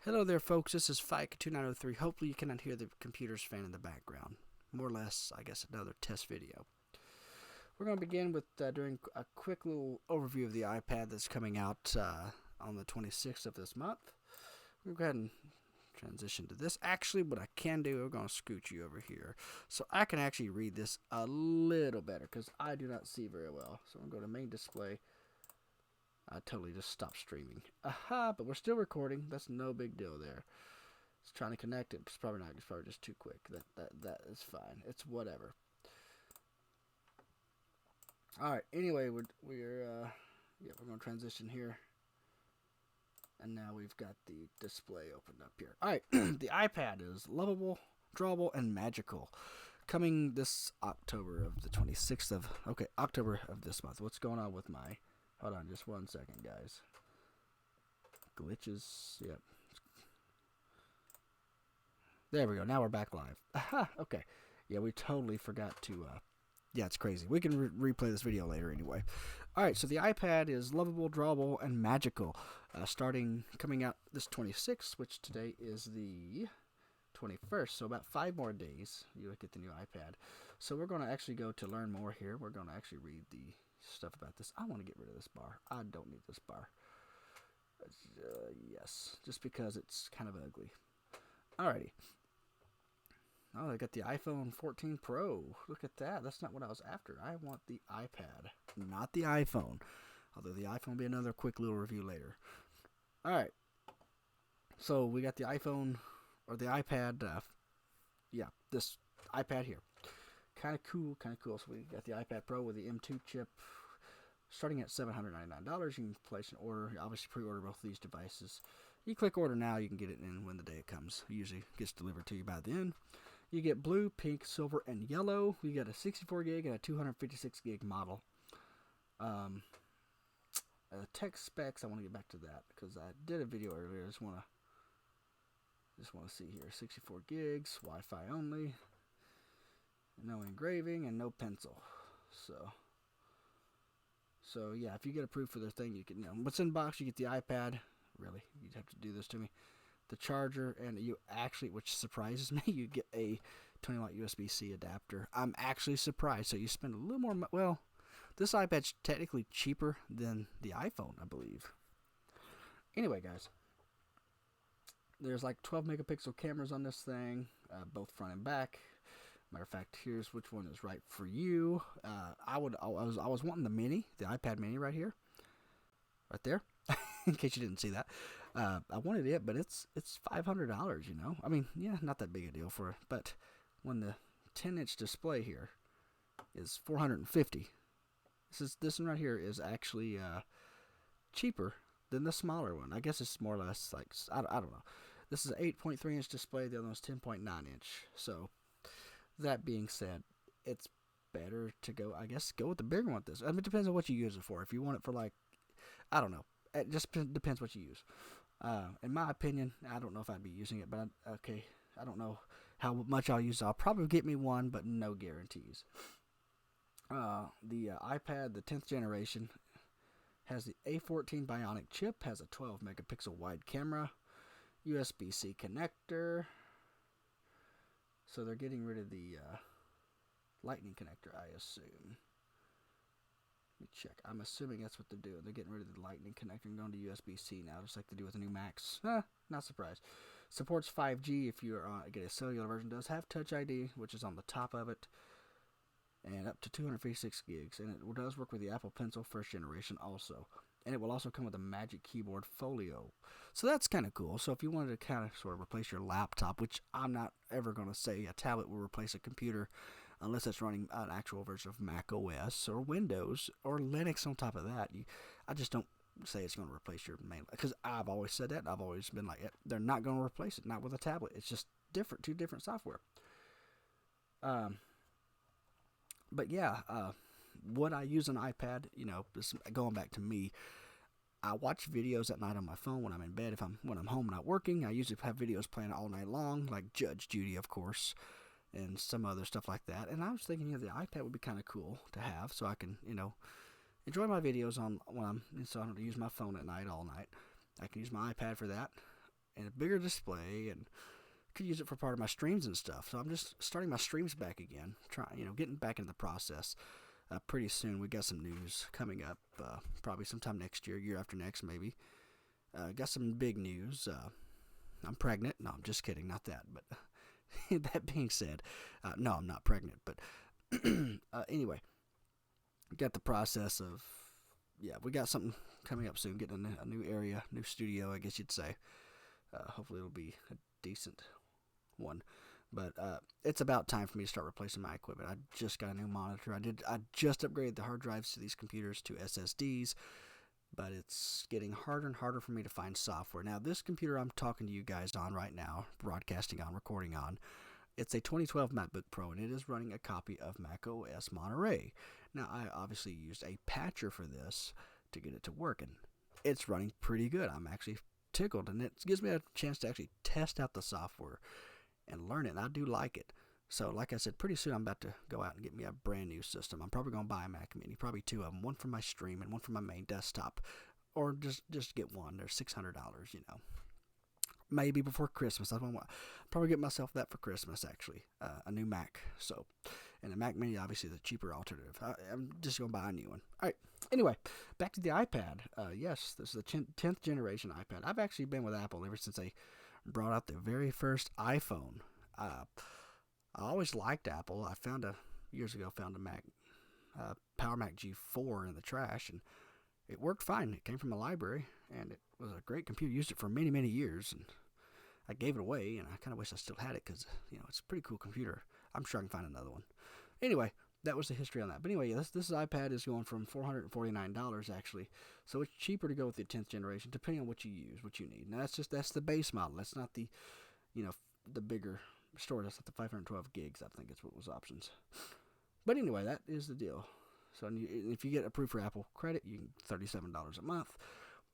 Hello there, folks. This is Fike2903. Hopefully, you cannot hear the computer's fan in the background. More or less, I guess, another test video. We're going to begin with doing a quick little overview of the iPad that's coming out on the 26th of this month. We'll go ahead and transition to this. Actually, what I can do, we're going to scoot you over here so I can actually read this a little better because I do not see very well. So I'm going to go to main display. I totally just stopped streaming. Aha, but we're still recording. That's no big deal there. It's trying to connect it. It's probably not. It's probably just too quick. That is fine. It's whatever. All right. Anyway, we're going to transition here, and now we've got the display opened up here. All right. The iPad is lovable, drawable, and magical. Coming this October of the 26th of October of this month. What's going on with my? Hold on, just 1 second, guys. Glitches. Yep. There we go. Now we're back live. Aha. Okay. Yeah, we totally forgot to. Yeah, it's crazy. We can replay this video later anyway. All right. So the iPad is lovable, drawable, and magical. Coming out this 26th, which today is the 21st. So about 5 more days, you look at the new iPad. So we're going to actually go to learn more here. We're going to actually read the stuff about this. I want to get rid of this bar. I don't need this bar. Yes, just because it's kind of ugly. Alrighty. Oh, I got the iPhone 14 Pro. Look at that. That's not what I was after. I want the iPad, not the iPhone. Although the iPhone will be another quick little review later. Alright. So we got the iPhone, or the iPad. This iPad here. Kind of cool. So we got the iPad Pro with the M2 chip, starting at $799. You can place an order. You obviously pre-order both of these devices. You click order now, you can get it in when the day it comes. It usually gets delivered to you by then. You get blue, pink, silver, and yellow. You get a 64 gig and a 256 gig model. Tech specs, I want to get back to that because I did a video earlier. I just want to see here. 64 gigs, Wi-Fi only. No engraving and no pencil. So yeah, if you get approved for their thing, you can. What's in the box? You get the iPad. Really, you'd have to do this to me. The charger, and you actually, which surprises me, you get a 20-watt USB-C adapter. I'm actually surprised. So you spend a little more. Well, this iPad's technically cheaper than the iPhone, I believe. Anyway, guys, there's like 12 megapixel cameras on this thing, both front and back. Matter of fact, here's which one is right for you. I was wanting the mini, the iPad mini right here, right there. In case you didn't see that, I wanted it, but it's $500. I mean, yeah, not that big a deal for it. But when the 10-inch display here is $450, this one right here is actually cheaper than the smaller one. I guess it's more or less like I don't know. This is an 8.3-inch display. The other one's 10.9-inch. So. That being said, it's better to go with the bigger one with this. I mean, it depends on what you use it for. If you want it for I don't know. It just depends what you use. In my opinion, I don't know if I'd be using it, but I don't know how much I'll use it. I'll probably get me one, but no guarantees. The iPad, the 10th generation, has the A14 Bionic chip, has a 12 megapixel wide camera, USB-C connector. So they're getting rid of the lightning connector, I assume. Let me check. I'm assuming that's what they're doing. They're getting rid of the lightning connector and going to USB-C now, just like they do with the new Macs. Not surprised. Supports 5G if you get a cellular version. Does have Touch ID, which is on the top of it, and up to 256 gigs. And it does work with the Apple Pencil first generation also. And it will also come with a Magic Keyboard Folio. So that's kind of cool. So if you wanted to kind of sort of replace your laptop, which I'm not ever going to say a tablet will replace a computer unless it's running an actual version of Mac OS or Windows or Linux on top of that. I just don't say it's going to replace your main, because I've always said that. And I've always been like, they're not going to replace it, not with a tablet. It's just different, two different software. But yeah, what I use an iPad, this, going back to me, I watch videos at night on my phone when I'm in bed. When I'm home not working, I usually have videos playing all night long, like Judge Judy, of course, and some other stuff like that. And I was thinking, the iPad would be kind of cool to have, so I can, enjoy my videos so I don't have to use my phone at night all night. I can use my iPad for that. and a bigger display, and could use it for part of my streams and stuff. So I'm just starting my streams back again, getting back into the process. Pretty soon we got some news coming up, probably sometime next year, year after next maybe. Got some big news. I'm pregnant. No, I'm just kidding, not that. But that being said, no, I'm not pregnant. But anyway, got the process of, we got something coming up soon, getting a new area, new studio, I guess you'd say. Hopefully it'll be a decent one. But it's about time for me to start replacing my equipment. I just got a new monitor. I just upgraded the hard drives to these computers to SSDs, but it's getting harder and harder for me to find software. Now, this computer I'm talking to you guys on right now, broadcasting on, recording on, it's a 2012 MacBook Pro, and it is running a copy of Mac OS Monterey. Now, I obviously used a patcher for this to get it to work, and it's running pretty good. I'm actually tickled, and it gives me a chance to actually test out the software and learn it, and I do like it. So, like I said, pretty soon I'm about to go out and get me a brand new system. I'm probably going to buy a Mac Mini, probably two of them, one for my stream and one for my main desktop, or just get one. They're $600, maybe before Christmas. Probably get myself that for Christmas, actually, a new Mac. So, and the Mac Mini, obviously, the cheaper alternative. I'm just going to buy a new one. All right. Anyway, back to the iPad. Yes, this is the 10th generation iPad. I've actually been with Apple ever since they brought out the very first iPhone. I always liked Apple. I years ago found a Mac, Power Mac G4 in the trash, and it worked fine. It came from a library, and it was a great computer. Used it for many, many years, and I gave it away, and I kind of wish I still had it because, it's a pretty cool computer. I'm sure I can find another one. Anyway, that was the history on that. But anyway, this iPad is going from $449 actually, so it's cheaper to go with the 10th generation, depending on what you use, what you need. Now that's the base model. That's not the, the bigger storage. That's not the 512 gigs. I think it's what was options. But anyway, that is the deal. So if you get approved for Apple credit, you can $37 a month.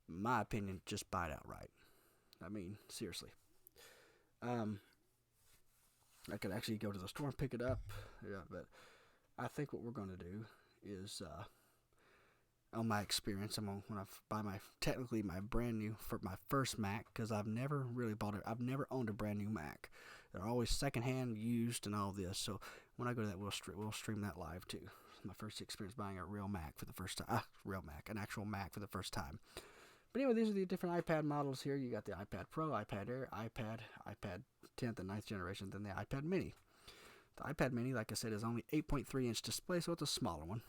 In my opinion, just buy it outright. I mean, seriously. I could actually go to the store and pick it up. Yeah, but I think what we're going to do is, on my experience, I'm going to buy my brand new, for my first Mac, because I've never really bought it. I've never owned a brand new Mac. They're always secondhand, used, and all this. So when I go to that, we'll stream that live too. My first experience buying a real Mac for the first time. An actual Mac for the first time. But anyway, these are the different iPad models here. You got the iPad Pro, iPad Air, iPad 10th and 9th generation, then the iPad Mini. The iPad Mini, like I said, is only 8.3-inch display, so it's a smaller one.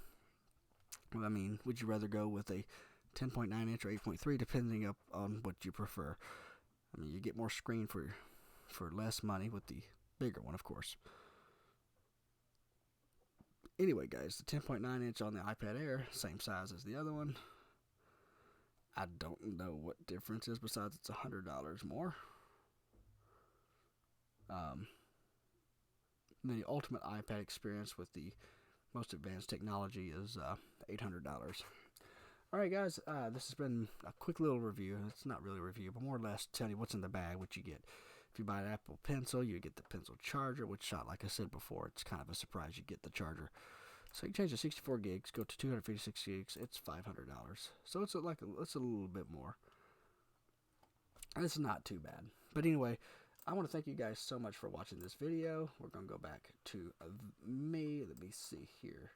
I mean, would you rather go with a 10.9-inch or 8.3, depending on what you prefer? I mean, you get more screen for less money with the bigger one, of course. Anyway, guys, the 10.9-inch on the iPad Air, same size as the other one. I don't know what difference is besides it's $100 more. The ultimate iPad experience with the most advanced technology is $800. Alright guys, this has been a quick little review. It's not really a review, but more or less tell you what's in the bag, what you get. If you buy an Apple Pencil, you get the Pencil charger, which, like I said before, it's kind of a surprise you get the charger. So you change the 64 gigs, go to 256 gigs, it's $500. So it's a little bit more. And it's not too bad. But anyway, I want to thank you guys so much for watching this video. We're going to go back to me. Let me see here.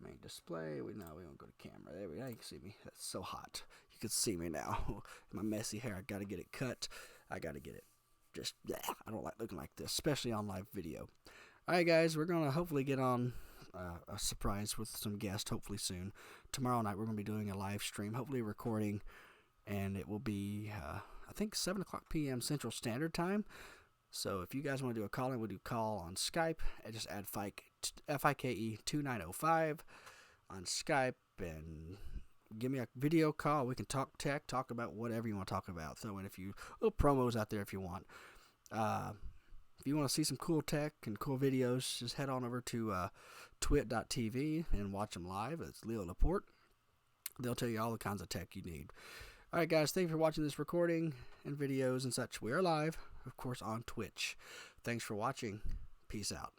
Main display. We don't go to camera. There we go. You can see me. That's so hot. You can see me now. My messy hair. I got to get it cut. I got to get it. I don't like looking like this, especially on live video. Alright guys, we're going to hopefully get on a surprise with some guests hopefully soon. Tomorrow night we're going to be doing a live stream, hopefully recording, and it will be I think 7 o'clock p.m. Central Standard Time. So if you guys want to do a call in, we'll do call on Skype and just add FIKE 2905 on Skype and give me a video call. We can talk tech, talk about whatever you want to talk about. Throw in a few little promos out there if you want. If you want to see some cool tech and cool videos, just head on over to twit.tv and watch them live. It's Leo Laporte. They'll tell you all the kinds of tech you need. Alright guys, thank you for watching this recording and videos and such. We are live, of course, on Twitch. Thanks for watching. Peace out.